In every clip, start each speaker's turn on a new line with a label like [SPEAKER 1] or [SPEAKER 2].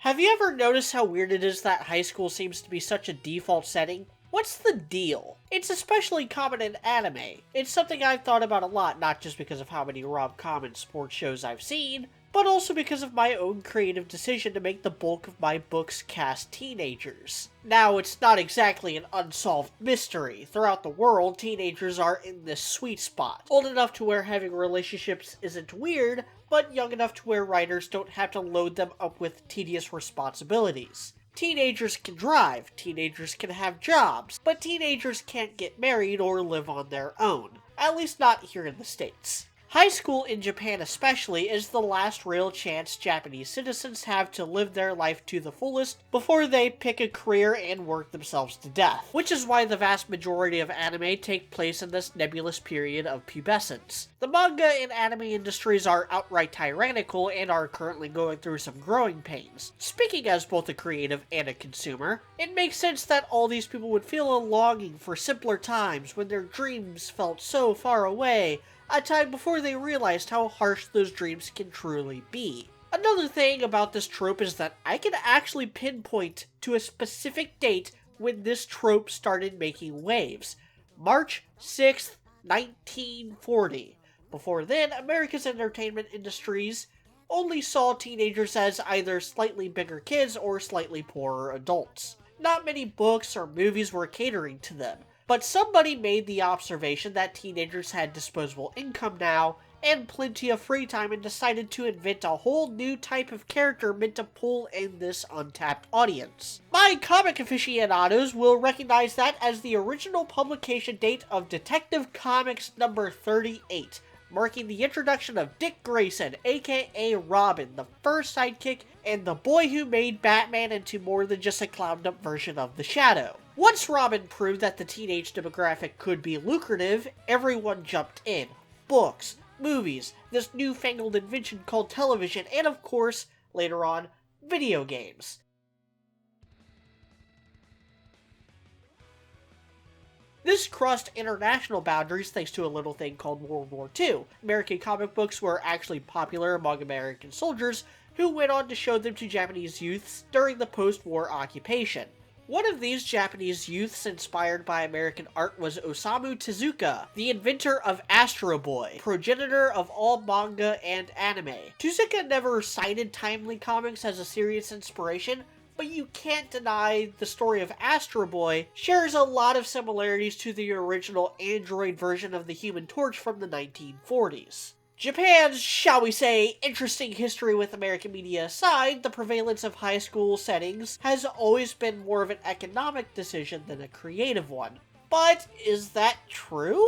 [SPEAKER 1] Have you ever noticed how weird it is that high school seems to be such a default setting? What's the deal? It's especially common in anime. It's something I've thought about a lot, not just because of how many rom-com and sports shows I've seen, but also because of my own creative decision to make the bulk of my books cast teenagers. Now, it's not exactly an unsolved mystery. Throughout the world, teenagers are in this sweet spot. Old enough to where having relationships isn't weird, but young enough to where writers don't have to load them up with tedious responsibilities. Teenagers can drive, teenagers can have jobs, but teenagers can't get married or live on their own. At least not here in the States. High school in Japan especially is the last real chance Japanese citizens have to live their life to the fullest before they pick a career and work themselves to death, which is why the vast majority of anime take place in this nebulous period of pubescence. The manga and anime industries are outright tyrannical and are currently going through some growing pains. Speaking as both a creative and a consumer, it makes sense that all these people would feel a longing for simpler times when their dreams felt so far away, a time before they realized how harsh those dreams can truly be. Another thing about this trope is that I can actually pinpoint to a specific date when this trope started making waves. March 6th, 1940. Before then, America's entertainment industries only saw teenagers as either slightly bigger kids or slightly poorer adults. Not many books or movies were catering to them. But somebody made the observation that teenagers had disposable income now, and plenty of free time, and decided to invent a whole new type of character meant to pull in this untapped audience. My comic aficionados will recognize that as the original publication date of Detective Comics number 38, marking the introduction of Dick Grayson, aka Robin, the first sidekick, and the boy who made Batman into more than just a clowned-up version of the Shadow. Once Robin proved that the teenage demographic could be lucrative, everyone jumped in. Books, movies, this newfangled invention called television, and of course, later on, video games. This crossed international boundaries thanks to a little thing called World War II. American comic books were actually popular among American soldiers, who went on to show them to Japanese youths during the post-war occupation. One of these Japanese youths inspired by American art was Osamu Tezuka, the inventor of Astro Boy, progenitor of all manga and anime. Tezuka never cited timely comics as a serious inspiration, but you can't deny the story of Astro Boy shares a lot of similarities to the original android version of the Human Torch from the 1940s. Japan's, shall we say, interesting history with American media aside, the prevalence of high school settings has always been more of an economic decision than a creative one. But is that true?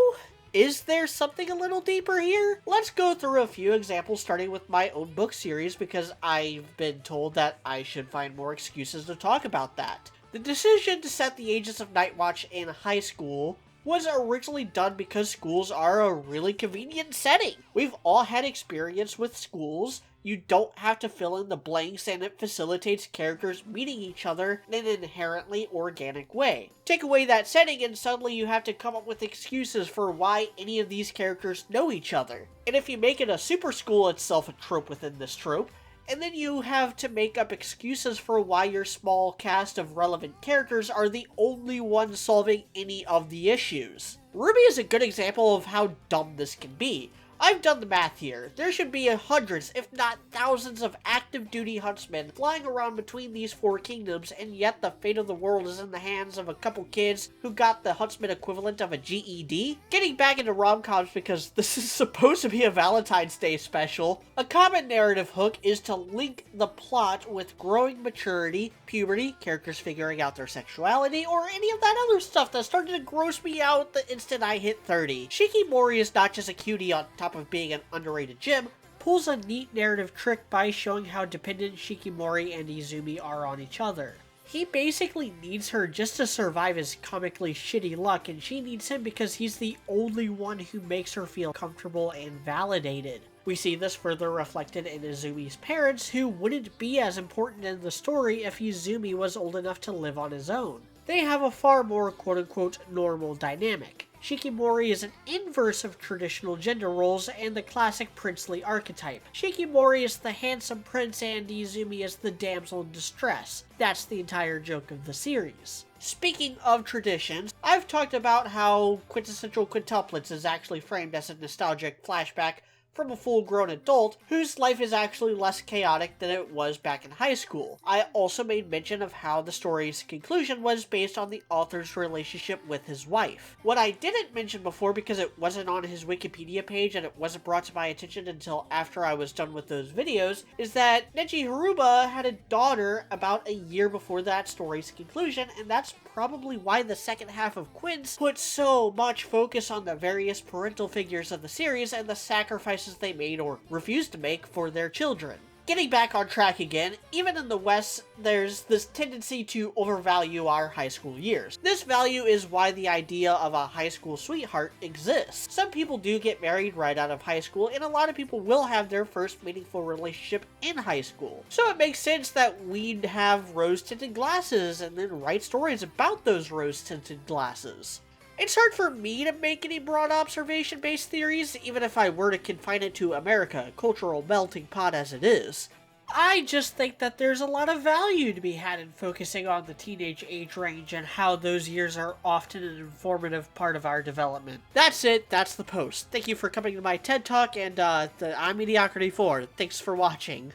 [SPEAKER 1] Is there something a little deeper here? Let's go through a few examples starting with my own book series because I've been told that I should find more excuses to talk about that. The decision to set the ages of Nightwatch in high school was originally done because schools are a really convenient setting. We've all had experience with schools. You don't have to fill in the blanks and it facilitates characters meeting each other in an inherently organic way. Take away that setting and suddenly you have to come up with excuses for why any of these characters know each other. And if you make it a super school itself a trope within this trope, and then you have to make up excuses for why your small cast of relevant characters are the only ones solving any of the issues. RWBY is a good example of how dumb this can be. I've done the math here. There should be hundreds, if not thousands, of active duty huntsmen flying around between these four kingdoms, and yet the fate of the world is in the hands of a couple kids who got the huntsman equivalent of a GED? Getting back into rom-coms because this is supposed to be a Valentine's Day special, a common narrative hook is to link the plot with growing maturity, puberty, characters figuring out their sexuality, or any of that other stuff that started to gross me out the instant I hit 30. Shikimori is not just a cutie on top of being an underrated gem, pulls a neat narrative trick by showing how dependent Shikimori and Izumi are on each other. He basically needs her just to survive his comically shitty luck, and she needs him because he's the only one who makes her feel comfortable and validated. We see this further reflected in Izumi's parents, who wouldn't be as important in the story if Izumi was old enough to live on his own. They have a far more quote-unquote normal dynamic. Shikimori is an inverse of traditional gender roles and the classic princely archetype. Shikimori is the handsome prince and Izumi is the damsel in distress. That's the entire joke of the series. Speaking of traditions, I've talked about how Quintessential Quintuplets is actually framed as a nostalgic flashback from a full-grown adult whose life is actually less chaotic than it was back in high school. I also made mention of how the story's conclusion was based on the author's relationship with his wife. What I didn't mention before because it wasn't on his Wikipedia page and it wasn't brought to my attention until after I was done with those videos, is that Neji Haruba had a daughter about a year before that story's conclusion, and that's probably why the second half of Quince put so much focus on the various parental figures of the series and the sacrifices they made or refused to make for their children. Getting back on track again, even in the West, there's this tendency to overvalue our high school years. This value is why the idea of a high school sweetheart exists. Some people do get married right out of high school, and a lot of people will have their first meaningful relationship in high school. So it makes sense that we'd have rose-tinted glasses and then write stories about those rose-tinted glasses. It's hard for me to make any broad observation-based theories, even if I were to confine it to America, a cultural melting pot as it is. I just think that there's a lot of value to be had in focusing on the teenage age range and how those years are often an informative part of our development. That's it, that's the post. Thank you for coming to my TED Talk, and I'm Mediocrity4. Thanks for watching.